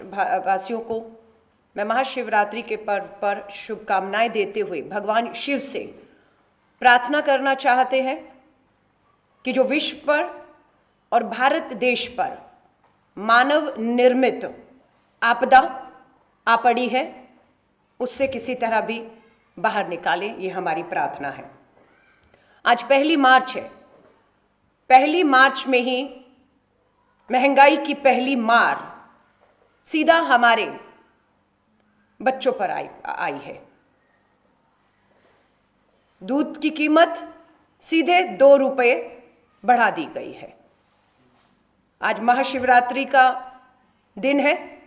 वासियों को मैं महाशिवरात्रि के पर्व पर शुभकामनाएं देते हुए भगवान शिव से प्रार्थना करना चाहते हैं कि जो विश्व पर और भारत देश पर मानव निर्मित आपदा आ पड़ी है उससे किसी तरह भी बाहर निकालें, ये हमारी प्रार्थना है। आज 1 मार्च है। 1 मार्च में ही महंगाई की पहली मार सीधा हमारे बच्चों पर आई है। दूध की कीमत सीधे 2 रुपये बढ़ा दी गई है। आज महाशिवरात्रि का दिन है।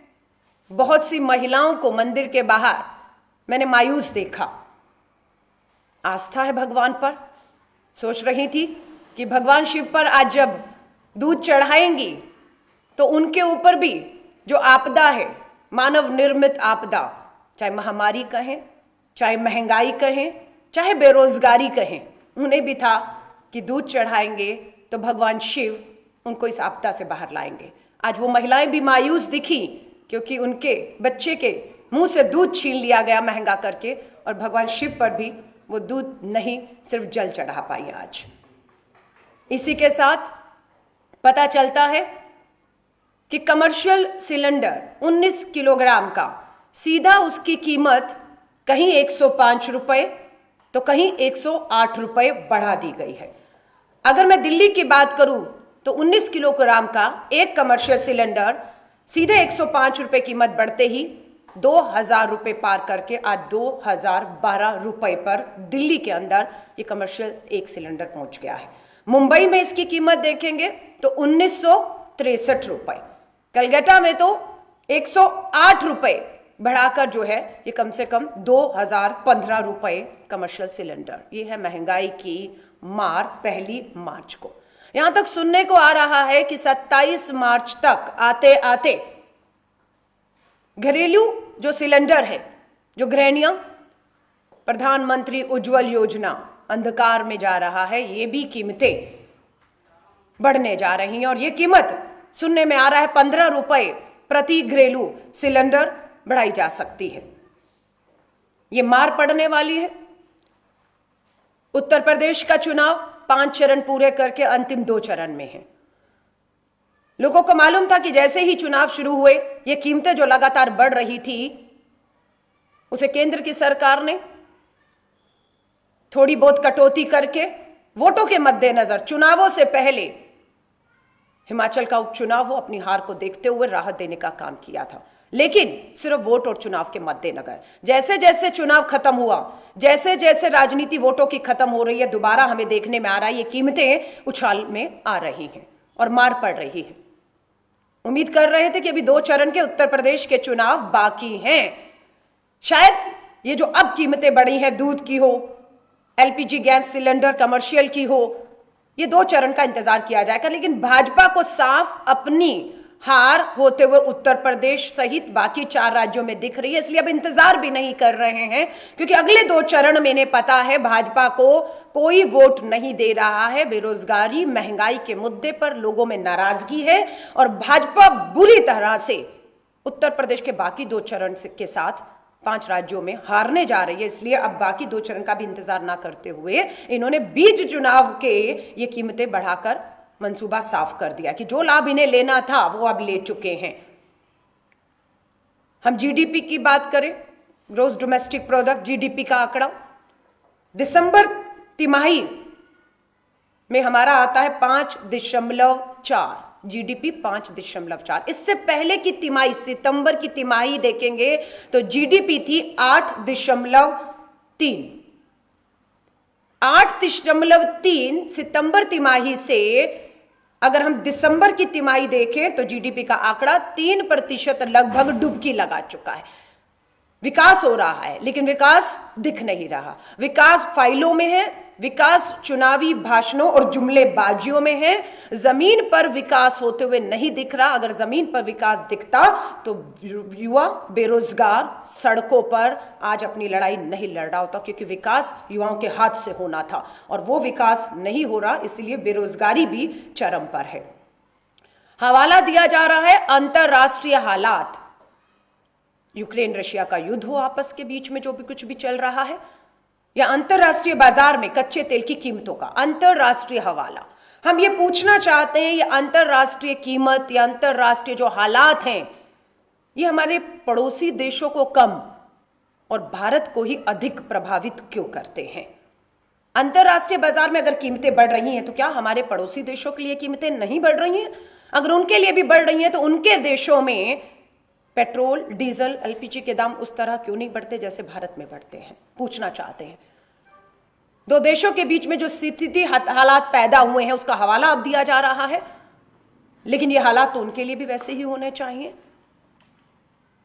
बहुत सी महिलाओं को मंदिर के बाहर मैंने मायूस देखा। आस्था है भगवान पर। सोच रही थी कि भगवान शिव पर आज जब दूध चढ़ाएंगी तो उनके ऊपर भी जो आपदा है, मानव निर्मित आपदा, चाहे महामारी कहें, चाहे महंगाई कहें, चाहे बेरोजगारी कहें, उन्हें भी था कि दूध चढ़ाएंगे तो भगवान शिव उनको इस आपदा से बाहर लाएंगे। आज वो महिलाएं भी मायूस दिखी क्योंकि उनके बच्चे के मुंह से दूध छीन लिया गया महंगा करके, और भगवान शिव पर भी वो दूध नहीं, सिर्फ जल चढ़ा पाई आज। इसी के साथ पता चलता है कि कमर्शियल सिलेंडर 19 किलोग्राम का सीधा उसकी कीमत कहीं 105 रुपये तो कहीं 108 रुपये बढ़ा दी गई है। अगर मैं दिल्ली की बात करूं तो 19 किलोग्राम का एक कमर्शियल सिलेंडर सीधे 105 रुपये कीमत बढ़ते ही 2000 रुपये पार करके आज 2012 रुपये पर दिल्ली के अंदर ये कमर्शियल एक सिलेंडर पहुंच गया है। मुंबई में इसकी कीमत देखेंगे तो 1963 रुपये, कलकत्ता में तो 108 रुपये बढ़ाकर जो है ये कम से कम 2015 रुपये कमर्शियल सिलेंडर। ये है महंगाई की मार 1 मार्च को। यहां तक सुनने को आ रहा है कि 27 मार्च तक आते आते घरेलू जो सिलेंडर है, जो गृहिणियां, प्रधानमंत्री उज्जवल योजना अंधकार में जा रहा है, ये भी कीमतें बढ़ने जा रही हैं। और ये कीमत सुनने में आ रहा है 15 रुपये प्रति घरेलू सिलेंडर बढ़ाई जा सकती है। ये मार पड़ने वाली है। उत्तर प्रदेश का चुनाव 5 चरण पूरे करके अंतिम 2 चरण में है। लोगों को मालूम था कि जैसे ही चुनाव शुरू हुए ये कीमतें जो लगातार बढ़ रही थी उसे केंद्र की सरकार ने थोड़ी बहुत कटौती करके वोटों के मद्देनजर चुनावों से पहले हिमाचल का उपचुनाव हो, अपनी हार को देखते हुए राहत देने का काम किया था। लेकिन सिर्फ वोट और चुनाव के मद्देनजर जैसे जैसे चुनाव खत्म हुआ, जैसे जैसे राजनीति वोटों की खत्म हो रही है, दोबारा हमें देखने में आ रहा है ये कीमतें उछाल में आ रही हैं और मार पड़ रही है। उम्मीद कर रहे थे कि अभी 2 चरण के उत्तर प्रदेश के चुनाव बाकी हैं, शायद ये जो अब कीमतें बढ़ी हैं, दूध की हो, एलपीजी गैस सिलेंडर कमर्शियल की हो, ये 2 चरण का इंतजार किया जाएगा। लेकिन भाजपा को साफ अपनी हार होते हुए उत्तर प्रदेश सहित बाकी 4 राज्यों में दिख रही है, इसलिए अब इंतजार भी नहीं कर रहे हैं क्योंकि अगले 2 चरण में इन्हें पता है भाजपा को कोई वोट नहीं दे रहा है। बेरोजगारी, महंगाई के मुद्दे पर लोगों में नाराजगी है और भाजपा बुरी तरह से उत्तर प्रदेश के बाकी 2 चरण के साथ 5 राज्यों में हारने जा रही है। इसलिए अब बाकी 2 चरण का भी इंतजार ना करते हुए इन्होंने बीच चुनाव के ये कीमतें बढ़ाकर मंसूबा साफ कर दिया कि जो लाभ इन्हें लेना था वो अब ले चुके हैं। हम जीडीपी की बात करें, ग्रॉस डोमेस्टिक प्रोडक्ट, जीडीपी का आंकड़ा दिसंबर तिमाही में हमारा आता है 5.4, जीडीपी 5.4। इससे पहले की तिमाही, सितंबर की तिमाही देखेंगे तो जीडीपी थी 8.3। 8.3 सितंबर तिमाही से अगर हम दिसंबर की तिमाही देखें तो जीडीपी का आंकड़ा 3% लगभग डुबकी लगा चुका है। विकास हो रहा है लेकिन विकास दिख नहीं रहा। विकास फाइलों में है, विकास चुनावी भाषणों और जुमलेबाजियों में है। जमीन पर विकास होते हुए नहीं दिख रहा। अगर जमीन पर विकास दिखता तो युवा बेरोजगार सड़कों पर आज अपनी लड़ाई नहीं लड़ रहा होता, क्योंकि विकास युवाओं के हाथ से होना था और वो विकास नहीं हो रहा, इसलिए बेरोजगारी भी चरम पर है। हवाला दिया जा रहा है अंतरराष्ट्रीय हालात। यूक्रेन रशिया का युद्ध हो आपस के बीच में, जो भी कुछ भी चल रहा है, या अंतरराष्ट्रीय बाजार में कच्चे तेल की कीमतों का अंतरराष्ट्रीय हवाला, हम ये पूछना चाहते हैं ये अंतरराष्ट्रीय कीमत या अंतरराष्ट्रीय जो हालात हैं ये हमारे पड़ोसी देशों को कम और भारत को ही अधिक प्रभावित क्यों करते हैं? अंतरराष्ट्रीय बाजार में अगर कीमतें बढ़ रही हैं तो क्या हमारे पड़ोसी देशों के लिए कीमतें नहीं बढ़ रही हैं? अगर उनके लिए भी बढ़ रही हैं तो उनके देशों में पेट्रोल, डीजल, एलपीजी के दाम उस तरह क्यों नहीं बढ़ते जैसे भारत में बढ़ते हैं? पूछना चाहते हैं। दो देशों के बीच में जो स्थिति हालात पैदा हुए हैं उसका हवाला अब दिया जा रहा है, लेकिन ये हालात तो उनके लिए भी वैसे ही होने चाहिए।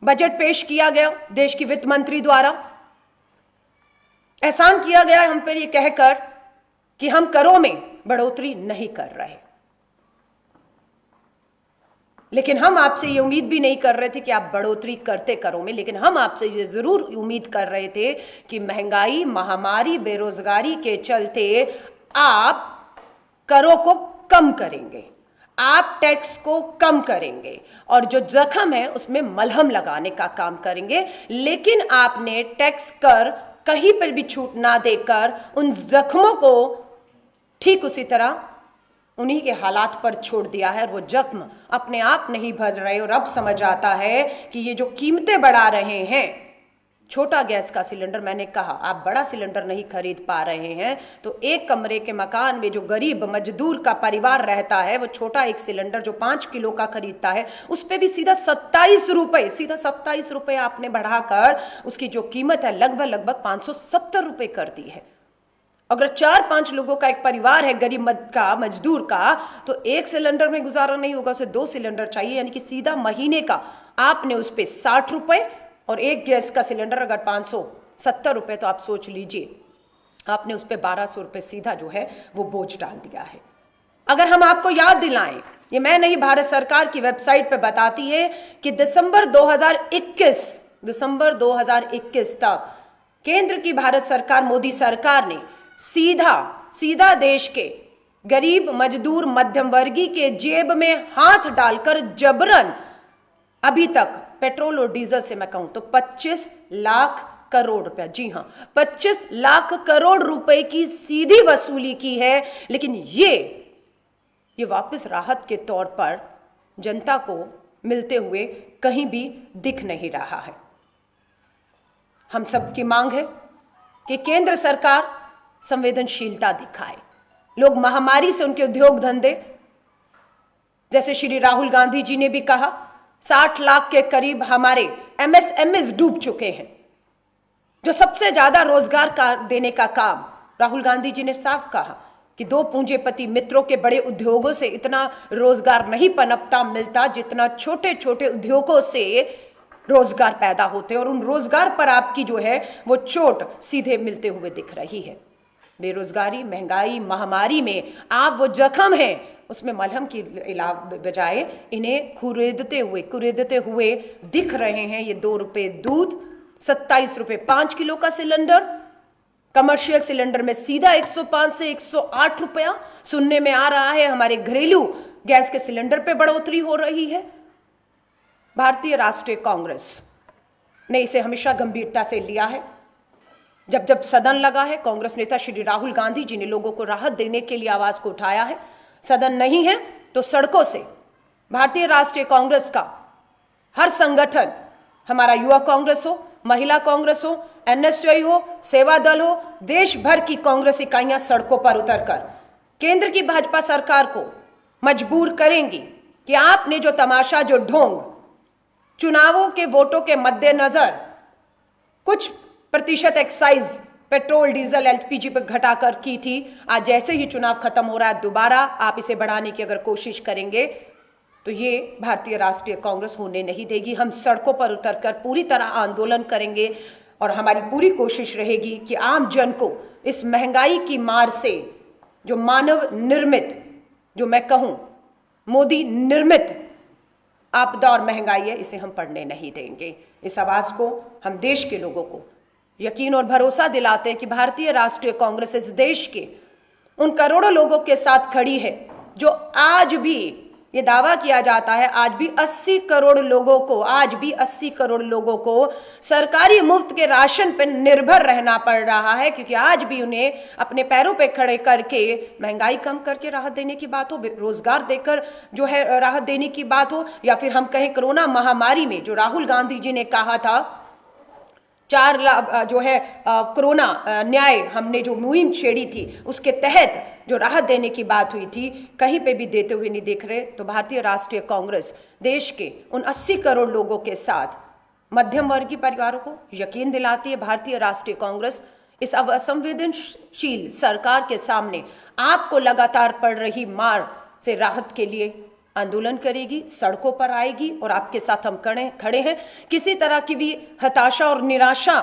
बजट पेश किया गया देश की वित्त मंत्री द्वारा, एहसान किया गया हम पर यह कहकर कि हम करों में बढ़ोतरी नहीं कर रहे, लेकिन हम आपसे ये उम्मीद भी नहीं कर रहे थे कि आप बढ़ोतरी करते करों में, लेकिन हम आपसे ये जरूर उम्मीद कर रहे थे कि महंगाई, महामारी, बेरोजगारी के चलते आप करों को कम करेंगे, आप टैक्स को कम करेंगे और जो जख्म है उसमें मलहम लगाने का काम करेंगे। लेकिन आपने टैक्स कर कहीं पर भी छूट ना देकर उन जख्मों को ठीक उसी तरह उन्हीं के हालात पर छोड़ दिया है और वो जख्म अपने आप नहीं भर रहे। और अब समझ आता है कि ये जो कीमतें बढ़ा रहे हैं, छोटा गैस का सिलेंडर, मैंने कहा आप बड़ा सिलेंडर नहीं खरीद पा रहे हैं तो एक कमरे के मकान में जो गरीब मजदूर का परिवार रहता है वो छोटा एक सिलेंडर जो 5 किलो का खरीदता है उस पर भी सीधा 27 रुपए आपने बढ़ाकर उसकी जो कीमत है लगभग 570 रुपए कर दी है। अगर 4-5 लोगों का एक परिवार है गरीब का, मजदूर का, तो एक सिलेंडर में गुजारा नहीं होगा, उसे 2 सिलेंडर चाहिए, यानी कि सीधा महीने का आपने उस पर 60 रुपए और एक गैस का सिलेंडर अगर 570 रुपए, तो आप सोच लीजिए आपने उस पर 1200 रुपए सीधा जो है वो बोझ डाल दिया है। अगर हम आपको याद दिलाएं, ये मैं नहीं, भारत सरकार की वेबसाइट पे बताती है कि दिसंबर 2021 तक केंद्र की भारत सरकार, मोदी सरकार ने सीधा देश के गरीब मजदूर मध्यम वर्गीय के जेब में हाथ डालकर जबरन अभी तक पेट्रोल और डीजल से मैं कहूं तो 25 लाख करोड़ रुपया, जी हां 25 लाख करोड़ रुपए की सीधी वसूली की है। लेकिन ये वापस राहत के तौर पर जनता को मिलते हुए कहीं भी दिख नहीं रहा है। हम सबकी मांग है कि केंद्र सरकार संवेदनशीलता दिखाए। लोग महामारी से उनके उद्योग धंधे, जैसे श्री राहुल गांधी जी ने भी कहा, 60 लाख के करीब हमारे एमएसएमईज डूब चुके हैं। जो सबसे ज्यादा रोजगार देने का काम, राहुल गांधी जी ने साफ कहा कि 2 पूंजीपति मित्रों के बड़े उद्योगों से इतना रोजगार नहीं पनपता मिलता जितना छोटे छोटे उद्योगों से रोजगार पैदा होते, और उन रोजगार पर आपकी जो है वो चोट सीधे मिलते हुए दिख रही है। बेरोजगारी, महंगाई, महामारी में आप वो जख्म हैं उसमें मलहम की बजाय इन्हें कुरेदते हुए दिख रहे हैं। ये 2 रुपए दूध, 27 रुपए 5 किलो का सिलेंडर, कमर्शियल सिलेंडर में सीधा 105 से 108 रुपया सुनने में आ रहा है। हमारे घरेलू गैस के सिलेंडर पे बढ़ोतरी हो रही है। भारतीय राष्ट्रीय कांग्रेस ने इसे हमेशा गंभीरता से लिया है। जब सदन लगा है, कांग्रेस नेता श्री राहुल गांधी जी ने लोगों को राहत देने के लिए आवाज को उठाया है। सदन नहीं है तो सड़कों से भारतीय राष्ट्रीय कांग्रेस का हर संगठन, हमारा युवा कांग्रेस हो, महिला कांग्रेस हो, एनएसयूआई हो, सेवा दल हो, देश भर की कांग्रेस इकाइयां सड़कों पर उतरकर केंद्र की भाजपा सरकार को मजबूर करेंगी कि आपने जो तमाशा, जो ढोंग चुनावों के वोटों के मद्देनजर कुछ प्रतिशत एक्साइज पेट्रोल, डीजल, एलपीजी पर घटाकर की थी, आज जैसे ही चुनाव खत्म हो रहा है दोबारा आप इसे बढ़ाने की अगर कोशिश करेंगे तो ये भारतीय राष्ट्रीय कांग्रेस होने नहीं देगी। हम सड़कों पर उतरकर पूरी तरह आंदोलन करेंगे और हमारी पूरी कोशिश रहेगी कि आम जन को इस महंगाई की मार से, जो मानव निर्मित, जो मैं कहूं मोदी निर्मित आपदा और महंगाई है, इसे हम पड़ने नहीं देंगे। इस आवाज को हम देश के लोगों को यकीन और भरोसा दिलाते हैं कि भारतीय राष्ट्रीय कांग्रेस इस देश के उन करोड़ों लोगों के साथ खड़ी है जो आज भी ये दावा किया जाता है आज भी 80 करोड़ लोगों को, आज भी 80 करोड़ लोगों को सरकारी मुफ्त के राशन पर निर्भर रहना पड़ रहा है, क्योंकि आज भी उन्हें अपने पैरों पे खड़े करके महंगाई कम करके राहत देने की बात हो, रोजगार देकर जो है राहत देने की बात हो, या फिर हम कहें कोरोना महामारी में जो राहुल गांधी जी ने कहा था 4 लाख जो है कोरोना न्याय हमने जो मुहिम छेड़ी थी उसके तहत जो राहत देने की बात हुई थी, कहीं पे भी देते हुए नहीं दिख रहे। तो भारतीय राष्ट्रीय कांग्रेस देश के उन 80 करोड़ लोगों के साथ मध्यम वर्गीय परिवारों को यकीन दिलाती है। भारतीय राष्ट्रीय कांग्रेस इस असंवेदनशील सरकार के सामने आपको लगातार पड़ रही मार से राहत के लिए आंदोलन करेगी, सड़कों पर आएगी और आपके साथ हम खड़े हैं। किसी तरह की भी हताशा और निराशा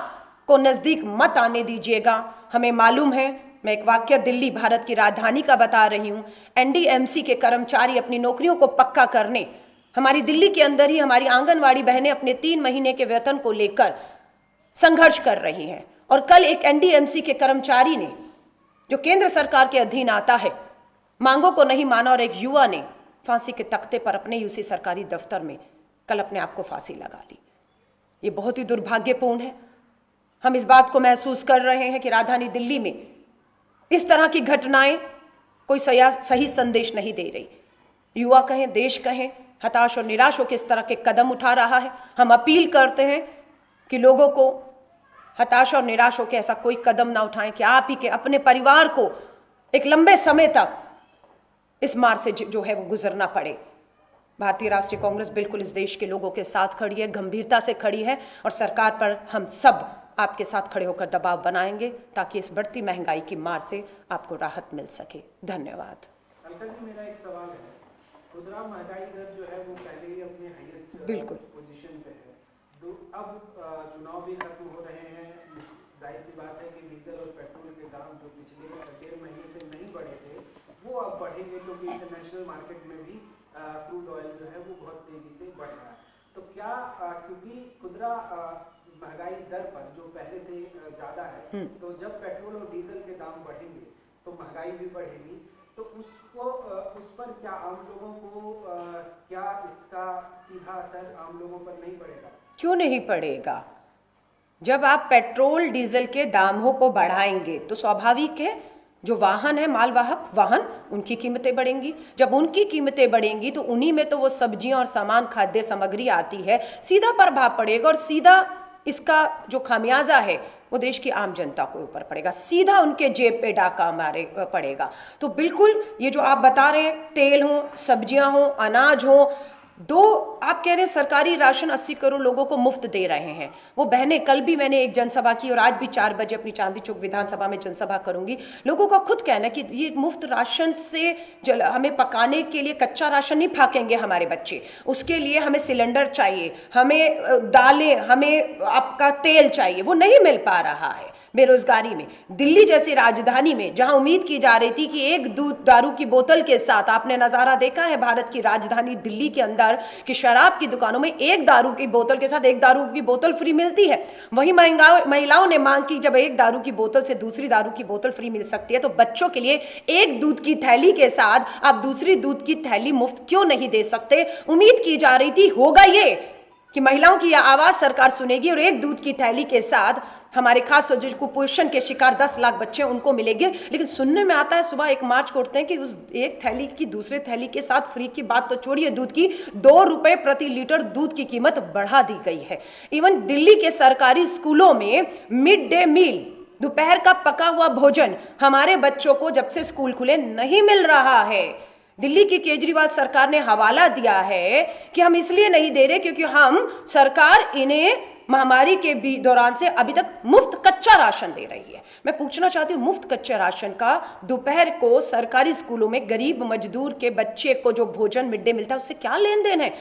को नजदीक मत आने दीजिएगा। हमें मालूम है, मैं एक वाक्य दिल्ली भारत की राजधानी का बता रही हूं, एनडीएमसी के कर्मचारी अपनी नौकरियों को पक्का करने हमारी दिल्ली के अंदर ही हमारी आंगनवाड़ी बहनें अपने 3 महीने के वेतन को लेकर संघर्ष कर रही हैं। और कल एक एनडीएमसी के कर्मचारी ने, जो केंद्र सरकार के अधीन आता है, मांगों को नहीं माना और एक युवा ने फांसी के तख्ते पर अपने ही उसी सरकारी दफ्तर में कल अपने आप को फांसी लगा ली। ये बहुत ही दुर्भाग्यपूर्ण है। हम इस बात को महसूस कर रहे हैं कि राजधानी दिल्ली में इस तरह की घटनाएं कोई सही संदेश नहीं दे रही। युवा कहें, देश कहें, हताश और निराश होकर इस तरह के कदम उठा रहा है। हम अपील करते हैं कि लोगों को हताश और निराश होकर ऐसा कोई कदम ना उठाएं कि आप ही के अपने परिवार को एक लंबे समय तक इस मार से जो है वो गुजरना पड़े। भारतीय राष्ट्रीय कांग्रेस बिल्कुल इस देश के लोगों के साथ खड़ी है, गंभीरता से खड़ी है और सरकार पर हम सब आपके साथ खड़े होकर दबाव बनाएंगे ताकि इस बढ़ती महंगाई की मार से आपको राहत मिल सके। धन्यवाद। अलका जी, मेरा एक सवाल है। खुदरा महंगाई दर जो है वो पहले ही अपने हाईएस्ट बिल्कुल पोजीशन पे है। तो अब चुनाव भी खत्म हो रहे हैं, जाहिर सी बात है कि डीजल और पेट्रोल के दाम जो पिछले 1.5 महीने से नहीं बढ़े थे वो अब बढ़ेंगे, क्योंकि इंटरनेशनल मार्केट में भी क्रूड ऑयल जो है वो बहुत तेजी से बढ़ रहा है। तो क्या क्योंकि खुदरा महंगाई दर पर जो पहले से ज्यादा है, तो जब पेट्रोल और डीजल के दाम बढ़ेंगे तो महंगाई भी बढ़ेगी, तो उस पर क्या आम लोगों को क्या इसका सीधा असर आम लोगों पर नहीं पड़ेगा? क्यों नहीं पड़ेगा? जब आप पेट्रोल डीजल के दामों को बढ़ाएंगे तो स्वाभाविक है जो वाहन है, मालवाहक वाहन, उनकी कीमतें बढ़ेंगी। जब उनकी कीमतें बढ़ेंगी तो उन्हीं में तो वो सब्जियां और सामान, खाद्य सामग्री आती है, सीधा प्रभाव पड़ेगा और सीधा इसका जो खामियाजा है वो देश की आम जनता को ऊपर पड़ेगा, सीधा उनके जेब पे डाका मारे पड़ेगा। तो बिल्कुल ये जो आप बता रहे हैं, तेल हो, सब्जियां हो, अनाज हो, आप कह रहे हैं सरकारी राशन 80 करोड़ लोगों को मुफ्त दे रहे हैं। वो बहनें, कल भी मैंने एक जनसभा की और आज भी 4 बजे अपनी चांदी चौक विधानसभा में जनसभा करूंगी। लोगों का खुद कहना है कि ये मुफ्त राशन से हमें पकाने के लिए कच्चा राशन नहीं फाकेंगे हमारे बच्चे, उसके लिए हमें सिलेंडर चाहिए, हमें दालें, हमें आपका तेल चाहिए, वो नहीं मिल पा रहा है। बेरोजगारी में दिल्ली जैसी राजधानी में जहां उम्मीद की जा रही थी कि एक दारू की बोतल के साथ, आपने नजारा देखा है भारत की राजधानी दिल्ली के अंदर कि शराब की दुकानों में एक दारू की बोतल के साथ एक दारू की बोतल फ्री मिलती है। वहीं महिलाओं ने मांग की जब एक दारू की बोतल से दूसरी दारू की बोतल फ्री मिल सकती है तो बच्चों के लिए एक दूध की थैली के साथ आप दूसरी दूध की थैली मुफ्त क्यों नहीं दे सकते? उम्मीद की जा रही थी होगा ये कि महिलाओं की यह आवाज सरकार सुनेगी और एक दूध की थैली के साथ हमारे खास जो कुपोषण के शिकार 10 लाख बच्चे उनको मिलेंगे। लेकिन सुनने में आता है सुबह एक मार्च को उठते हैं कि उस एक थैली की दूसरे थैली के साथ फ्री की बात तो छोड़िए, दूध की 2 रुपए प्रति लीटर दूध की कीमत बढ़ा दी गई है। इवन दिल्ली के सरकारी स्कूलों में मिड डे मील, दोपहर का पका हुआ भोजन हमारे बच्चों को जब से स्कूल खुले नहीं मिल रहा है। दिल्ली की केजरीवाल सरकार ने हवाला दिया है कि हम इसलिए नहीं दे रहे क्योंकि सरकार इन्हें महामारी के दौरान से अभी तक मुफ्त कच्चा राशन दे रही है। मैं पूछना चाहती हूँ, मुफ्त कच्चे राशन का दोपहर को सरकारी स्कूलों में गरीब मजदूर के बच्चे को जो भोजन मिड डे मिलता है उससे क्या लेन देन है?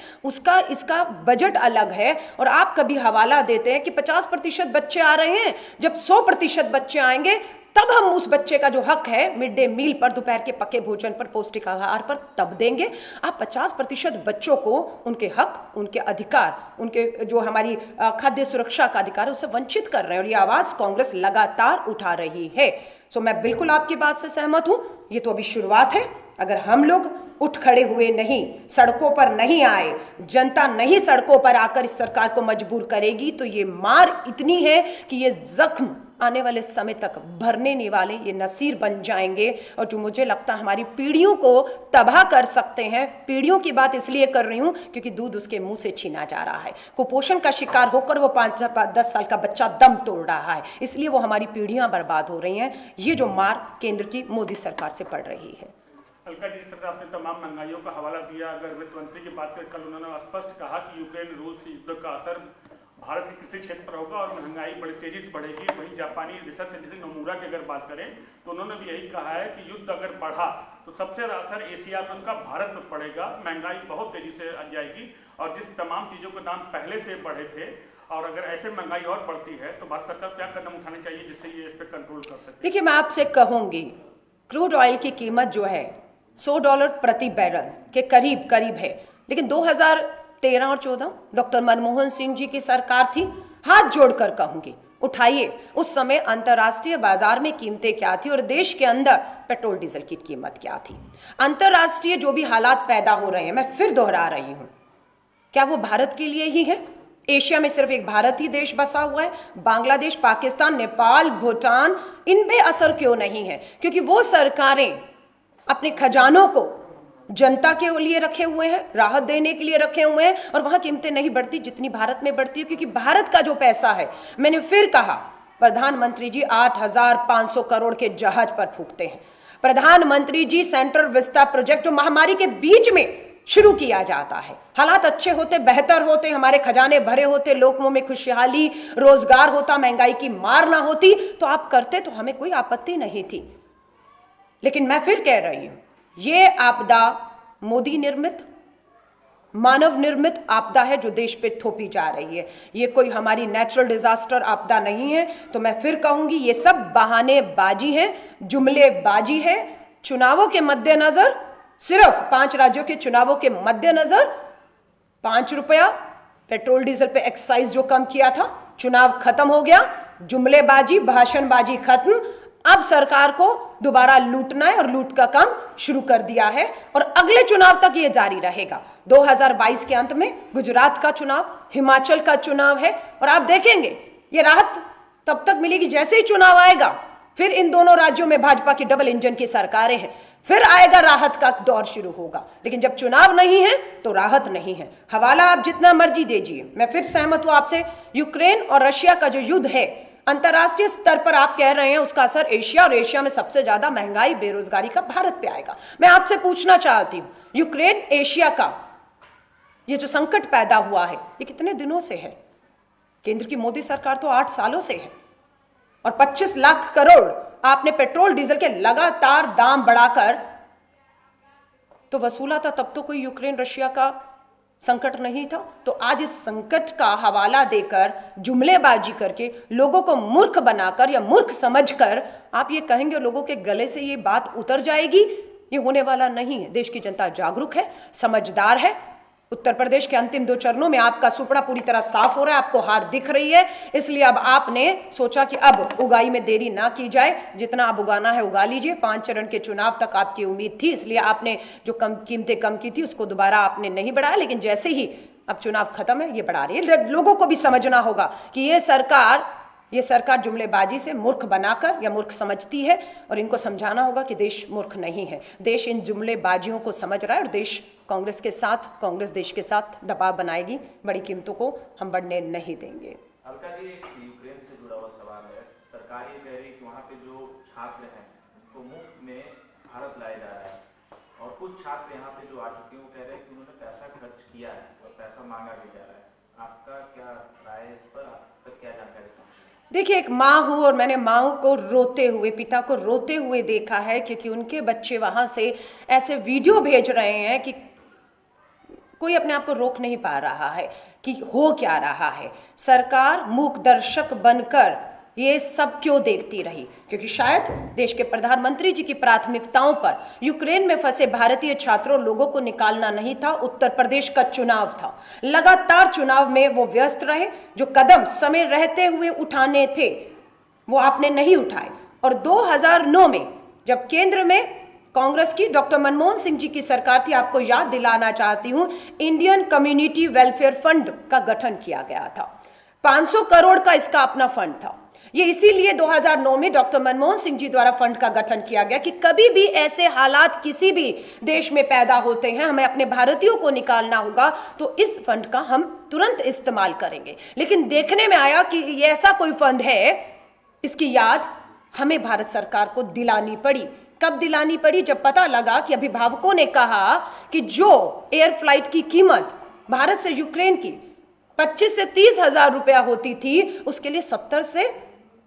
इसका बजट अलग है और आप कभी हवाला देते हैं कि 50% बच्चे आ रहे हैं, जब 100% बच्चे आएंगे तब हम उस बच्चे का जो हक है मिड डे मील पर, दोपहर के पके भोजन पर, पौष्टिक आहार पर तब देंगे। आप 50% बच्चों को उनके हक, उनके अधिकार, उनके जो हमारी खाद्य सुरक्षा का अधिकार है उससे वंचित कर रहे हैं और ये आवाज कांग्रेस लगातार उठा रही है। सो मैं बिल्कुल आपकी बात से सहमत हूं। ये तो अभी शुरुआत है। अगर हम लोग उठ खड़े हुए नहीं, सड़कों पर नहीं आए, जनता नहीं सड़कों पर आकर इस सरकार को मजबूर करेगी, तो ये मार इतनी है कि ये जख्म आने वाले समय तक भरने नहीं वाले, ये नसीर बन जाएंगे, और जो मुझे लगता है हमारी पीढ़ियों को तबाह कर सकते हैं। पीढ़ियों की बात इसलिए कर रही हूं क्योंकि दूध उसके मुंह से छीना जा रहा है, कुपोषण का शिकार होकर वो 5-10 साल का बच्चा दम तोड़ रहा है, इसलिए वो हमारी पीढ़ियां बर्बाद हो रही हैं। ये जो मार केंद्र की मोदी सरकार से पड़ रही है। अलका जी, सर आपने तमाम महंगाइयों का हवाला दिया। अगर वित्त मंत्री की बात करें, कल उन्होंने स्पष्ट कहा कि यूक्रेन रूस युद्ध का असर भारत के कृषि क्षेत्र पर होगा और महंगाई बड़ी तेजी से बढ़ेगी। वहीं जापानी रिसर्च एजेंसी नोमुरा की अगर बात करें तो उन्होंने भी यही कहा है कि युद्ध अगर बढ़ा तो सबसे ज्यादा असर एशिया में उसका भारत में पड़ेगा, महंगाई बहुत तेजी से आ जाएगी, और जिस तमाम चीजों के दाम पहले से बढ़े थे, और अगर ऐसे महंगाई और बढ़ती है तो भारत सरकार क्या कदम उठाने चाहिए जिससे ये इस पर कंट्रोल कर सके? देखिए, मैं आपसे कहूंगी, क्रूड ऑयल की कीमत जो है $100 प्रति बैरल के करीब करीब है, लेकिन 2013 और 14 डॉक्टर मनमोहन सिंह जी की सरकार थी। हाथ जोड़कर कहूंगी, उठाइए, उस समय अंतर्राष्ट्रीय बाजार में कीमतें क्या थी और देश के अंदर पेट्रोल डीजल की कीमत क्या थी। अंतर्राष्ट्रीय जो भी हालात पैदा हो रहे हैं, मैं फिर दोहरा रही हूं, क्या वो भारत के लिए ही है? एशिया में सिर्फ एक भारत ही देश बसा हुआ है। बांग्लादेश, पाकिस्तान, नेपाल, भूटान, इन पे असर क्यों नहीं है? क्योंकि वो सरकारें अपने खजानों को जनता के लिए रखे हुए हैं, राहत देने के लिए रखे हुए हैं, और वहां कीमतें नहीं बढ़ती जितनी भारत में बढ़ती है, क्योंकि भारत का जो पैसा है, मैंने फिर कहा, प्रधानमंत्री जी 8,500 करोड़ के जहाज पर फूकते हैं। प्रधानमंत्री जी सेंट्रल विस्ता प्रोजेक्ट जो महामारी के बीच में शुरू किया जाता है, हालात अच्छे होते, बेहतर होते, हमारे खजाने भरे होते, लोगों में खुशहाली, रोजगार होता, महंगाई की मार ना होती, तो आप करते, तो हमें कोई आपत्ति नहीं थी। लेकिन मैं फिर कह रही हूं, ये आपदा मोदी निर्मित, मानव निर्मित आपदा है जो देश पे थोपी जा रही है। ये कोई हमारी नेचुरल डिजास्टर आपदा नहीं है। तो मैं फिर कहूंगी, ये सब बहानेबाजी है, जुमलेबाजी है। चुनावों के मद्देनजर, सिर्फ 5 राज्यों के चुनावों के मद्देनजर 5 रुपया पेट्रोल डीजल पे एक्साइज जो कम किया था, चुनाव खत्म हो गया, जुमलेबाजी, भाषणबाजी खत्म। अब सरकार को दोबारा लूटना है और लूट का काम शुरू कर दिया है, और अगले चुनाव तक ये जारी रहेगा। 2022 के अंत में गुजरात का चुनाव, हिमाचल का चुनाव है, और आप देखेंगे ये राहत तब तक मिलेगी जैसे ही चुनाव आएगा, फिर इन दोनों राज्यों में भाजपा की डबल इंजन की सरकारें हैं, फिर आएगा राहत का दौर शुरू होगा। लेकिन जब चुनाव नहीं है तो राहत नहीं है। हवाला आप जितना मर्जी दीजिए, मैं फिर सहमत हूं आपसे, यूक्रेन और रशिया का जो युद्ध है, अंतरराष्ट्रीय स्तर पर आप कह रहे हैं उसका असर एशिया, और एशिया में सबसे ज्यादा महंगाई, बेरोजगारी का भारत पे आएगा। मैं आपसे पूछना चाहती हूं, यूक्रेन, एशिया का ये जो संकट पैदा हुआ है, ये कितने दिनों से है? केंद्र की मोदी सरकार तो 8 सालों से है, और 25 लाख करोड़ आपने पेट्रोल डीजल के लगातार दाम बढ़ाकर तो वसूला था, तब तो कोई यूक्रेन रशिया का संकट नहीं था। तो आज इस संकट का हवाला देकर, जुमलेबाजी करके, लोगों को मूर्ख बनाकर या मूर्ख समझकर आप ये कहेंगे लोगों के गले से ये बात उतर जाएगी, ये होने वाला नहीं है। देश की जनता जागरूक है, समझदार है। उत्तर प्रदेश के अंतिम 2 चरणों में आपका सुपड़ा पूरी तरह साफ हो रहा है, आपको हार दिख रही है, इसलिए अब आपने सोचा कि अब उगाई में देरी ना की जाए, जितना अब उगाना है उगा लीजिए। 5 चरण के चुनाव तक आपकी उम्मीद थी, इसलिए आपने जो कीमतें कम की थी उसको दोबारा आपने नहीं बढ़ाया, लेकिन जैसे ही अब चुनाव खत्म है, ये बढ़ा रही है। लोगों को भी समझना होगा कि ये सरकार जुमलेबाजी से मूर्ख बनाकर या मूर्ख समझती है, और इनको समझाना होगा कि देश मूर्ख नहीं है। देश इन जुमलेबाजियों को समझ रहा है, और देश कांग्रेस के साथ, कांग्रेस देश के साथ दबाव बनाएगी। बड़ी कीमतों को हम बढ़ने नहीं देंगे। अलका जी, यूक्रेन से जुड़ा हुआ सवाल है। सरकार ये कह रही है कि वहाँ पे जो छात्र हैं उनको मुफ्त में भारत लाया जा रहा है, और कुछ छात्र यहाँ पे जो आ चुके हैं वो कह रहे हैं कि उन्होंने पैसा खर्च किया है और पैसा मांगा भी जा रहा है। आपका क्या राय है इस पर? आप तक क्या जानकारी पहुंची? देखिए, एक माँ हूं और मैंने माँ को रोते हुए, पिता को रोते हुए देखा है, क्योंकि उनके बच्चे वहां से ऐसे वीडियो भेज रहे हैं कि कोई अपने आप को रोक नहीं पा रहा है कि हो क्या रहा है। सरकार मूक दर्शक बनकर ये सब क्यों देखती रही? क्योंकि शायद देश के प्रधानमंत्री जी की प्राथमिकताओं पर यूक्रेन में फंसे भारतीय छात्रों, लोगों को निकालना नहीं था। उत्तर प्रदेश का चुनाव था, लगातार चुनाव में वो व्यस्त रहे। जो कदम समय रहते हुए उठाने थे वो आपने नहीं उठाए, और 2009 में जब केंद्र में कांग्रेस की डॉक्टर मनमोहन सिंह जी की सरकार थी, आपको याद दिलाना चाहती हूं, इंडियन कम्युनिटी वेलफेयर फंड का गठन किया गया था। 500 करोड़ का इसका अपना फंड था। ये इसीलिए 2009 में डॉक्टर मनमोहन सिंह जी द्वारा फंड का गठन किया गया कि कभी भी ऐसे हालात किसी भी देश में पैदा होते हैं, हमें अपने भारतीयों को निकालना होगा, तो इस फंड का हम तुरंत इस्तेमाल करेंगे। लेकिन देखने में आया कि ये ऐसा कोई फंड है, इसकी याद हमें भारत सरकार को दिलानी पड़ी। कब दिलानी पड़ी? जब पता लगा कि अभिभावकों ने कहा कि जो एयर फ्लाइट की कीमत भारत से यूक्रेन की 25 से 30 हजार रुपया होती थी, उसके लिए 70 से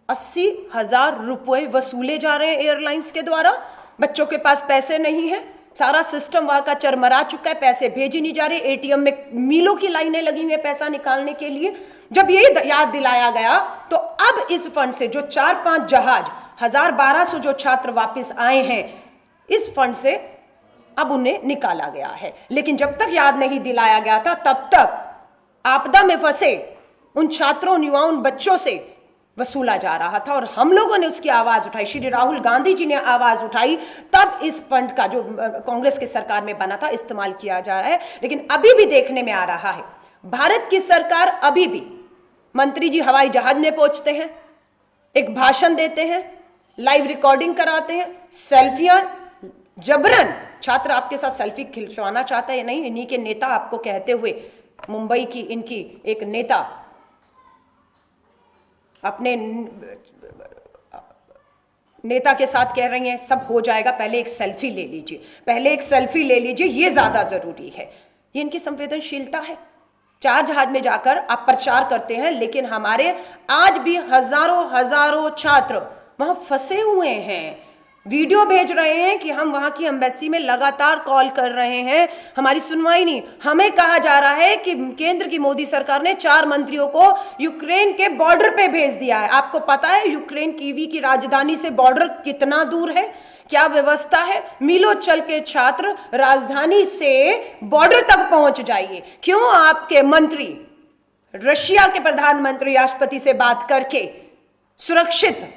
80 हजार रुपए वसूले जा रहे हैं एयरलाइंस के द्वारा। बच्चों के पास पैसे नहीं है, सारा सिस्टम वहां का चरमरा चुका है, पैसे भेजे नहीं जा रहे, एटीएम में मीलों की लाइनें लगी हुई है पैसा निकालने के लिए। जब ये याद दिलाया गया तो अब इस फंड से जो 4-5 जहाज 1200 जो छात्र वापस आए हैं, इस फंड से अब उन्हें निकाला गया है। लेकिन जब तक याद नहीं दिलाया गया था, तब तक आपदा में फंसे उन छात्रों, युवाओं, उन बच्चों से वसूला जा रहा था। और हम लोगों ने उसकी आवाज उठाई, श्री राहुल गांधी जी ने आवाज उठाई, तब इस फंड का जो कांग्रेस की सरकार में बना था इस्तेमाल किया जा रहा है। लेकिन अभी भी देखने में आ रहा है, भारत की सरकार अभी भी, मंत्री जी हवाई जहाज में पहुंचते हैं, एक भाषण देते हैं, लाइव रिकॉर्डिंग कराते हैं, सेल्फियां जबरन, छात्र आपके साथ सेल्फी खिंचवाना चाहता है नहीं, इन्हीं के नेता आपको कहते हुए, मुंबई की इनकी एक नेता अपने नेता के साथ कह रही हैं सब हो जाएगा, पहले एक सेल्फी ले लीजिए, पहले एक सेल्फी ले लीजिए, ये ज्यादा जरूरी है। ये इनकी संवेदनशीलता है। 4 जहाज में जाकर आप प्रचार करते हैं, लेकिन हमारे आज भी हजारों छात्र वहां फंसे हुए हैं, वीडियो भेज रहे हैं कि हम वहां की एम्बेसी में लगातार कॉल कर रहे हैं, हमारी सुनवाई नहीं। हमें कहा जा रहा है कि केंद्र की मोदी सरकार ने 4 मंत्रियों को यूक्रेन के बॉर्डर पे भेज दिया है। आपको पता है यूक्रेन कीवी की राजधानी से बॉर्डर कितना दूर है, क्या व्यवस्था है? मीलों चल के छात्र राजधानी से बॉर्डर तक पहुंच जाइए। क्यों आपके मंत्री रशिया के प्रधानमंत्री राष्ट्रपति से बात करके सुरक्षित,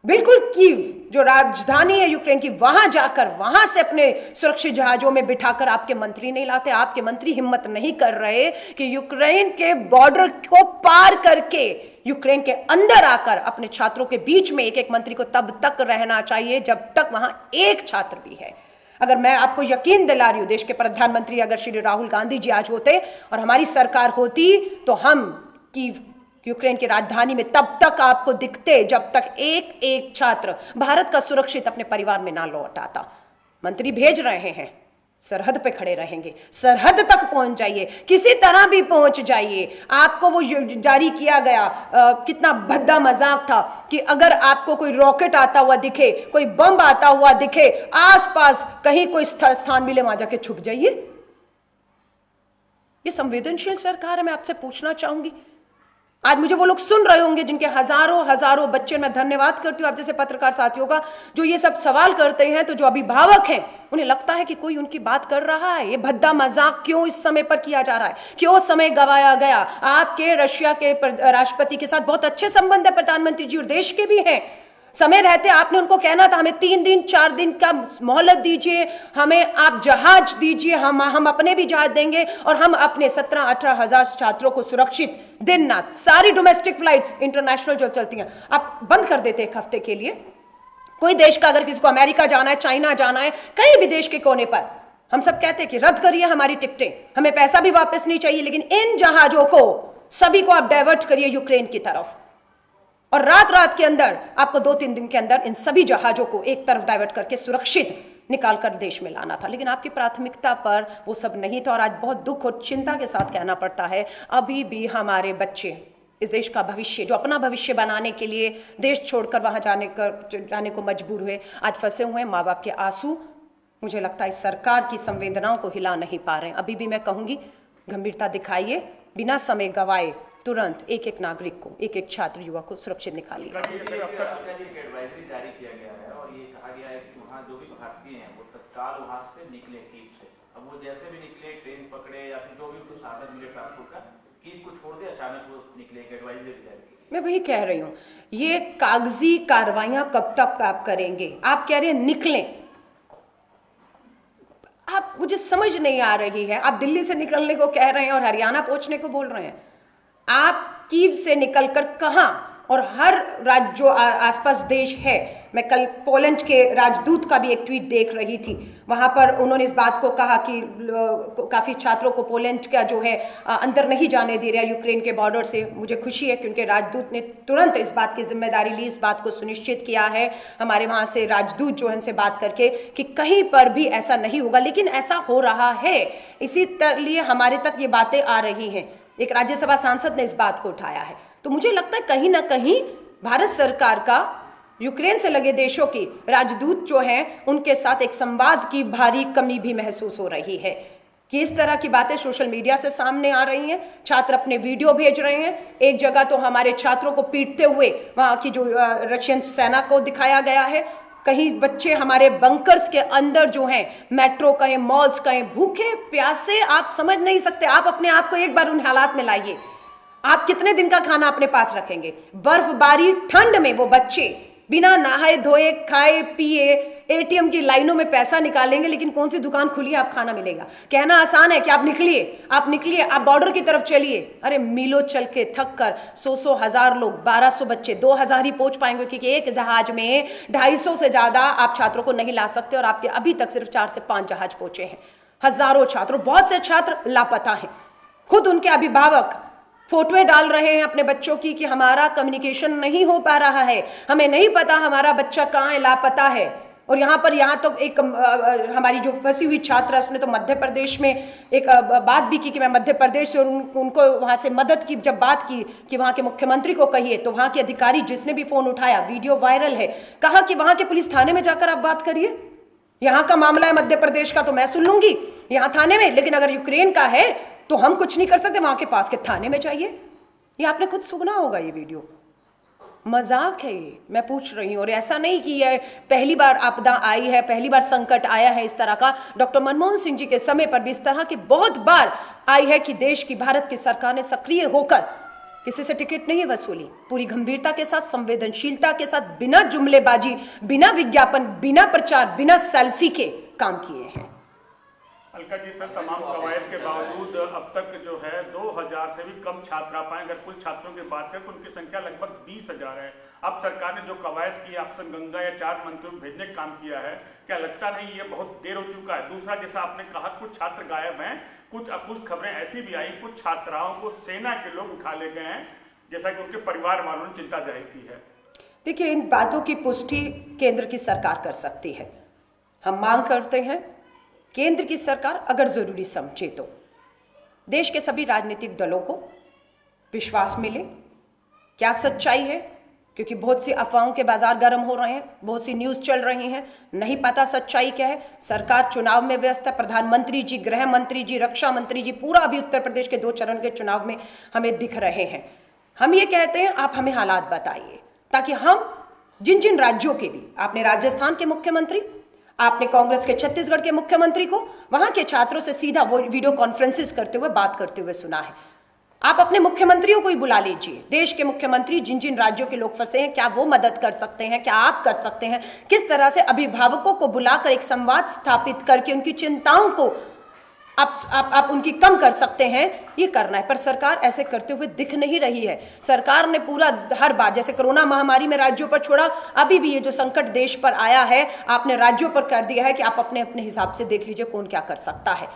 बिल्कुल कीव जो राजधानी है यूक्रेन की, वहां जाकर वहां से अपने सुरक्षित जहाजों में बिठाकर आपके मंत्री नहीं लाते? आपके मंत्री हिम्मत नहीं कर रहे कि यूक्रेन के बॉर्डर को पार करके यूक्रेन के अंदर आकर अपने छात्रों के बीच में, एक मंत्री को तब तक रहना चाहिए जब तक वहां एक छात्र भी है। अगर मैं आपको यकीन दिला रही हूं, देश के प्रधानमंत्री अगर श्री राहुल गांधी जी आज होते और हमारी सरकार होती, तो हम कीव यूक्रेन की राजधानी में तब तक आपको दिखते जब तक एक छात्र भारत का सुरक्षित अपने परिवार में ना लौट आता। मंत्री भेज रहे हैं, सरहद पे खड़े रहेंगे, सरहद तक पहुंच जाइए, किसी तरह भी पहुंच जाइए। आपको वो जारी किया गया कितना भद्दा मजाक था कि अगर आपको कोई रॉकेट आता हुआ दिखे, कोई बम आता हुआ दिखे, आसपास कहीं कोई स्थान मिले, वहां जाके छुप जाइए। ये संवेदनशील सरकार है। मैं आपसे पूछना चाहूंगी, आज मुझे वो लोग सुन रहे होंगे जिनके हजारों बच्चे, मैं धन्यवाद करती हूँ आप जैसे पत्रकार साथियों का, जो ये सब सवाल करते हैं, तो जो अभिभावक हैं उन्हें लगता है कि कोई उनकी बात कर रहा है। ये भद्दा मजाक क्यों इस समय पर किया जा रहा है? क्यों समय गवाया गया? आपके रशिया के राष्ट्रपति के साथ बहुत अच्छे संबंध है प्रधानमंत्री जी, और देश के भी हैं। समय रहते आपने उनको कहना था, हमें 3 दिन 4 दिन का मोहलत दीजिए, हमें आप जहाज दीजिए, हम अपने भी जहाज देंगे, और हम अपने 17-18 हजार छात्रों को सुरक्षित दिन रात, सारी डोमेस्टिक फ्लाइट्स इंटरनेशनल जो चलती हैं आप बंद कर देते 1 हफ्ते के लिए। कोई देश का, अगर किसी को अमेरिका जाना है, चाइना जाना है, कहीं भी देश के कोने पर, हम सब कहते हैं कि रद्द करिए हमारी टिकटें, हमें पैसा भी वापस नहीं चाहिए, लेकिन इन जहाजों को सभी को आप डाइवर्ट करिए यूक्रेन की तरफ। और रात के अंदर आपको 2-3 दिन के अंदर इन सभी जहाजों को एक तरफ डाइवर्ट करके सुरक्षित निकालकर देश में लाना था। लेकिन आपकी प्राथमिकता पर वो सब नहीं था। और आज बहुत दुख और चिंता के साथ कहना पड़ता है, अभी भी हमारे बच्चे, इस देश का भविष्य, जो अपना भविष्य बनाने के लिए देश छोड़कर वहां जाने को मजबूर हुए, आज फंसे हुए हैं। माँ बाप के आंसू, मुझे लगता है इस सरकार की संवेदनाओं को हिला नहीं पा रहे हैं। अभी भी मैं कहूंगी, गंभीरता दिखाइए, बिना समय गवाए तुरंत एक नागरिक को, एक छात्र युवा को सुरक्षित निकालिए। एडवाइजरी जारी किया गया है और ये कहा गया है कि वहाँ जो भी भारतीय हैं वो तत्काल वहाँ से निकले कीव से। अब वो जैसे भी निकले, ट्रेन पकड़े या फिर जो भी उनको साधन मिले ट्रांसपोर्ट का, कीव को छोड़ दे, अचानक वो निकले, एक एडवाइजरी जारी की। मैं वही कह रही हूँ, ये कागजी कार्रवाइयां कब तक आप करेंगे? आप कह रहे हैं निकलें, आप मुझे समझ नहीं आ रही है। आप दिल्ली से निकलने को कह रहे हैं और हरियाणा पहुंचने को बोल रहे हैं। आप कीव से निकलकर कहां, और हर राज्य जो आसपास देश है, मैं कल पोलैंड के राजदूत का भी एक ट्वीट देख रही थी, वहां पर उन्होंने इस बात को कहा कि काफी छात्रों को पोलैंड का जो है अंदर नहीं जाने दे रहा यूक्रेन के बॉर्डर से। मुझे खुशी है कि उनके राजदूत ने तुरंत इस बात की जिम्मेदारी ली, इस बात को सुनिश्चित किया है हमारे वहां से राजदूत जो है उनसे बात करके कि कहीं पर भी ऐसा नहीं होगा, लेकिन ऐसा हो रहा है। इसी लिए हमारे तक ये बातें आ रही हैं। एक राज्यसभा सांसद ने इस बात को उठाया है। तो मुझे लगता है कहीं ना कहीं भारत सरकार का यूक्रेन से लगे देशों की राजदूत जो हैं उनके साथ एक संवाद की भारी कमी भी महसूस हो रही है कि इस तरह की बातें सोशल मीडिया से सामने आ रही हैं। छात्र अपने वीडियो भेज रहे हैं। एक जगह तो हमारे छात्रों को पीटते हुए वहां की जो रशियन सेना को दिखाया गया है। कहीं बच्चे हमारे बंकर्स के अंदर जो हैं, मेट्रो कहें, मॉल्स कहें, भूखे प्यासे, आप समझ नहीं सकते। आप अपने आप को एक बार उन हालात में लाइए। आप कितने दिन का खाना अपने पास रखेंगे? बर्फबारी ठंड में वो बच्चे बिना नहाए धोए खाए पिए एटीएम की लाइनों में पैसा निकालेंगे, लेकिन कौन सी दुकान खुली है आप खाना मिलेगा? कहना आसान है कि आप निकलिए, आप बॉर्डर की तरफ चलिए। अरे मीलों चल के थक कर 100 हजार लोग, 1200 बच्चे 2000 ही पहुंच पाएंगे, क्योंकि एक जहाज में 250 से ज्यादा आप छात्रों को नहीं ला सकते, और आपके अभी तक सिर्फ 4 से 5 जहाज पहुंचे हैं। हजारों छात्रों, बहुत से छात्र लापता हैं। खुद उनके अभिभावक फोटोएं डाल रहे हैं अपने बच्चों की कि हमारा कम्युनिकेशन नहीं हो पा रहा है, हमें नहीं पता हमारा बच्चा कहाँ है, लापता है। और यहाँ तो एक हमारी जो फंसी हुई छात्रा, उसने तो मध्य प्रदेश में एक बात भी की कि मैं मध्य प्रदेश से, और उनको वहाँ से मदद की जब बात की कि वहाँ के मुख्यमंत्री को कहिए, तो वहाँ के अधिकारी जिसने भी फोन उठाया, वीडियो वायरल है, कहा कि वहाँ के पुलिस थाने में जाकर आप बात करिए। यहाँ का मामला है मध्य प्रदेश का तो मैं सुन लूंगी यहाँ थाने में, लेकिन अगर यूक्रेन का है तो हम कुछ नहीं कर सकते, वहां के पास के थाने में जाइए। ये आपने खुद सुना होगा। ये वीडियो मजाक है, ये मैं पूछ रही हूं। और ऐसा नहीं कि ये पहली बार आपदा आई है, पहली बार संकट आया है इस तरह का। डॉक्टर मनमोहन सिंह जी के समय पर भी इस तरह की बहुत बार आई है कि देश की, भारत की सरकार ने सक्रिय होकर किसी से टिकट नहीं वसूली, पूरी गंभीरता के साथ, संवेदनशीलता के साथ, बिना जुमलेबाजी, बिना विज्ञापन, बिना प्रचार, बिना सेल्फी के काम किए हैं। अलका जी सर, तमाम कवायद के बावजूद अब तक जो है 2000 से भी कम छात्र आ पाए। अगर कुल छात्रों की बात करें तो उनकी संख्या लगभग 20,000 है। अब सरकार ने जो कवायद की, ऑप्शन गंगा या 4 मंत्रियों को भेजने का काम किया है, क्या लगता नहीं ये बहुत देर हो चुका है? दूसरा, जैसा आपने कहा कुछ छात्र गायब हैं, कुछ अपुष्ट खबरें ऐसी भी आई, कुछ छात्राओं को सेना के लोग उठा ले गए हैं, जैसा कि उनके परिवार वालों ने चिंता जाहिर की है। देखिए, इन बातों की पुष्टि केंद्र की सरकार कर सकती है। हम मांग करते हैं केंद्र की सरकार अगर जरूरी समझे तो देश के सभी राजनीतिक दलों को विश्वास मिले क्या सच्चाई है, क्योंकि बहुत सी अफवाहों के बाजार गर्म हो रहे हैं, बहुत सी न्यूज़ चल रही हैं, नहीं पता सच्चाई क्या है। सरकार चुनाव में व्यस्त है, प्रधानमंत्री जी, गृह मंत्री जी, रक्षा मंत्री जी, पूरा अभी उत्तर प्रदेश के 2 चरण के चुनाव में हमें दिख रहे हैं। हम ये कहते हैं आप हमें हालात बताइए, ताकि हम जिन जिन राज्यों के भी, आपने राजस्थान के मुख्यमंत्री, आपने कांग्रेस के छत्तीसगढ़ के मुख्यमंत्री को वहां के छात्रों से सीधा वो वीडियो कॉन्फ्रेंसेस करते हुए बात करते हुए सुना है। आप अपने मुख्यमंत्रियों को ही बुला लीजिए, देश के मुख्यमंत्री जिन जिन राज्यों के लोग फंसे हैं, क्या वो मदद कर सकते हैं, क्या आप कर सकते हैं, किस तरह से अभिभावकों को बुलाकर एक संवाद स्थापित करके उनकी चिंताओं को आप उनकी कम कर सकते हैं, ये करना है। पर सरकार ऐसे करते हुए दिख नहीं रही है। सरकार ने पूरा हर बात, जैसे कोरोना महामारी में राज्यों पर छोड़ा, अभी भी ये जो संकट देश पर आया है आपने राज्यों पर कर दिया है कि आप अपने अपने हिसाब से देख लीजिए कौन क्या कर सकता है।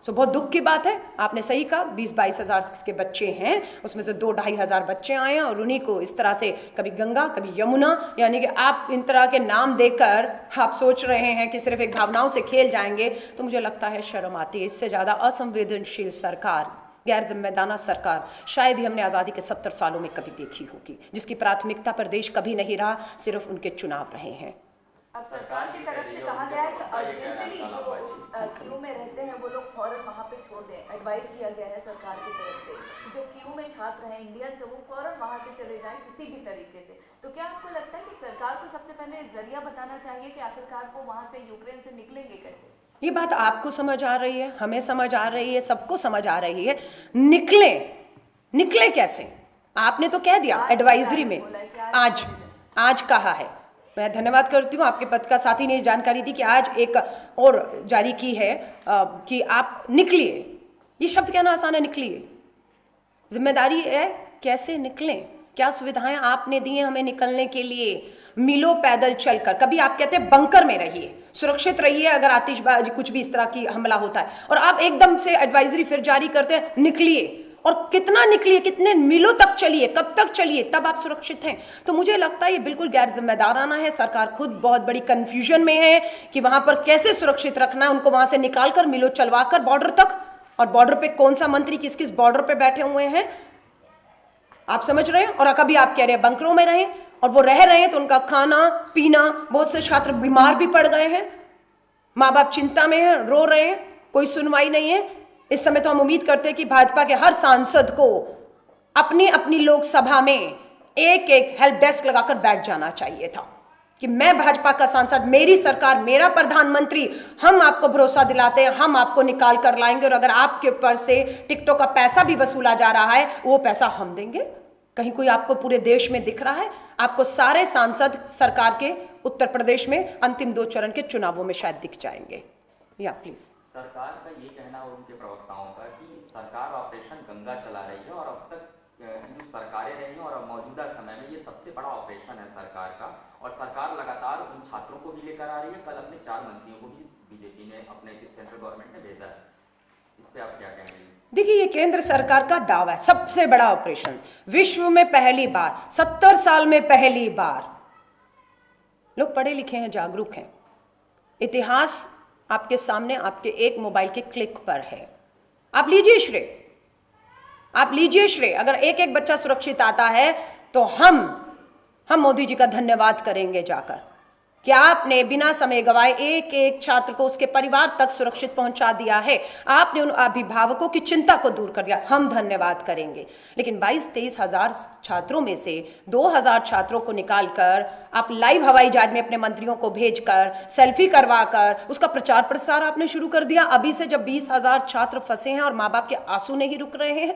सो बहुत दुख की बात है, आपने सही कहा, 20-22 हजार के बच्चे हैं, उसमें से 2-2.5 हजार बच्चे आए हैं, और उन्हीं को इस तरह से कभी गंगा कभी यमुना, यानी कि आप इन तरह के नाम देकर आप सोच रहे हैं कि सिर्फ एक भावनाओं से खेल जाएंगे, तो मुझे लगता है शर्म आती है। इससे ज़्यादा असंवेदनशील सरकार, गैर जिम्मेदाराना सरकार शायद ही हमने आज़ादी के 70 सालों में कभी देखी होगी, जिसकी प्राथमिकता पर देश कभी नहीं रहा, सिर्फ उनके चुनाव रहे हैं। अब सरकार की तरफ से कहा गया है कि अर्जेंटली जो क्यू में रहते हैं वो लोग फौरन वहाँ पे छोड़ दें। एडवाइस किया गया है सरकार की तरफ से जो क्यू में छात्र हैं इंडियन से, वो फौरन वहाँ से चले जाएं किसी भी तरीके से। तो क्या आपको लगता है कि सरकार को सबसे पहले जरिया बताना चाहिए कि आखिरकार वो वहाँ से यूक्रेन से निकलेंगे कैसे? ये बात आपको समझ आ रही है, हमें समझ आ रही है, सबको समझ आ रही है। निकले कैसे? आपने तो कह दिया एडवाइजरी में, आज कहा है मैं धन्यवाद करती हूँ आपके पद का साथी ने जानकारी दी कि आज एक और जारी की है कि आप निकलिए। ये शब्द कहना आसान है, निकलिए। जिम्मेदारी है कैसे निकलें, क्या सुविधाएं आपने दी हैं हमें निकलने के लिए। मीलों पैदल चलकर, कभी आप कहते हैं बंकर में रहिए, सुरक्षित रहिए अगर आतिशबाजी कुछ भी इस तरह की हमला होता है, और आप एकदम से एडवाइजरी फिर जारी करते हैं निकलिए। और कितना निकलिए, कितने मीलों तक चलिए, कब तक चलिए, तब आप सुरक्षित हैं। तो मुझे लगता है ये बिल्कुल गैर जिम्मेदाराना है। सरकार खुद बहुत बड़ी कंफ्यूजन में है कि वहां पर कैसे सुरक्षित रखना है, उनको वहां से निकालकर मीलों चलवाकर बॉर्डर तक, और बॉर्डर पे कौन सा मंत्री किस किस बॉर्डर पे बैठे हुए हैं आप समझ रहे हैं। और कभी आप कह रहे हैं बंकरों में रहें, और वो रह रहे हैं तो उनका खाना पीना, बहुत से छात्र बीमार भी पड़ गए हैं, माँ बाप चिंता में हैं, रो रहे हैं, कोई सुनवाई नहीं है। इस समय तो हम उम्मीद करते हैं कि भाजपा के हर सांसद को अपनी अपनी लोकसभा में एक एक हेल्प डेस्क लगाकर बैठ जाना चाहिए था कि मैं भाजपा का सांसद, मेरी सरकार, मेरा प्रधानमंत्री, हम आपको भरोसा दिलाते हैं, हम आपको निकाल कर लाएंगे, और अगर आपके ऊपर से टिकटों का पैसा भी वसूला जा रहा है वो पैसा हम देंगे। कहीं कोई आपको पूरे देश में दिख रहा है? आपको सारे सांसद सरकार के उत्तर प्रदेश में अंतिम 2 चरण के चुनावों में शायद दिख जाएंगे। या प्लीज। सरकार का ये कहना है उनके प्रवक्ताओं का कि सरकार ऑपरेशन गंगा चला रही है, और अब तक जो सरकारें रही हैं और अब मौजूदा समय में ये सबसे बड़ा ऑपरेशन है सरकार का, और सरकार लगातार उन छात्रों को भी लेकर आ रही है। कल अपने 4 मंत्रियों को भी बीजेपी ने अपने सेंट्रल गवर्नमेंट ने भेजा है। इस पे आप क्या कहेंगे? देखिए, ये केंद्र सरकार का दावा है, सबसे बड़ा ऑपरेशन, विश्व में पहली बार, 70 साल में पहली बार। लोग पढ़े लिखे हैं, जागरूक हैं, इतिहास आपके सामने आपके एक मोबाइल के क्लिक पर है। आप लीजिए श्रेय, आप लीजिए श्रेय। अगर एक एक बच्चा सुरक्षित आता है तो हम मोदी जी का धन्यवाद करेंगे जाकर कि आपने बिना समय गवाए एक एक छात्र को उसके परिवार तक सुरक्षित पहुंचा दिया है, आपने उन अभिभावकों की चिंता को दूर कर दिया, हम धन्यवाद करेंगे। लेकिन 22-23 हजार छात्रों में से 2000 छात्रों को निकालकर आप लाइव हवाई जहाज में अपने मंत्रियों को भेजकर सेल्फी करवाकर उसका प्रचार प्रसार आपने शुरू कर दिया। अभी से जब 20,000 छात्र फंसे हैं और माँ बाप के आंसू नहीं रुक रहे हैं।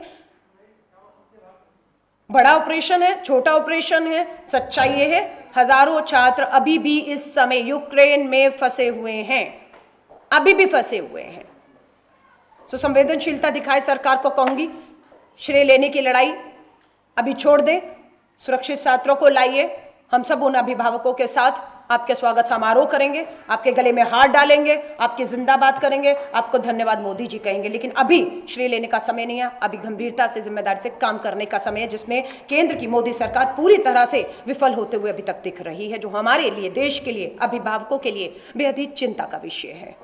बड़ा ऑपरेशन है, छोटा ऑपरेशन है, सच्चाई ये है हजारों छात्र अभी भी इस समय यूक्रेन में फंसे हुए हैं, अभी भी फंसे हुए हैं। तो संवेदनशीलता दिखाए सरकार को कहूंगी, श्रेय लेने की लड़ाई अभी छोड़ दें, सुरक्षित छात्रों को लाइए। हम सब उन अभिभावकों के साथ आपके स्वागत समारोह करेंगे, आपके गले में हाथ डालेंगे, आपकी जिंदाबाद करेंगे, आपको धन्यवाद मोदी जी कहेंगे। लेकिन अभी श्रेय लेने का समय नहीं है, अभी गंभीरता से जिम्मेदारी से काम करने का समय है, जिसमें केंद्र की मोदी सरकार पूरी तरह से विफल होते हुए अभी तक दिख रही है, जो हमारे लिए, देश के लिए, अभिभावकों के लिए बेहद ही चिंता का विषय है।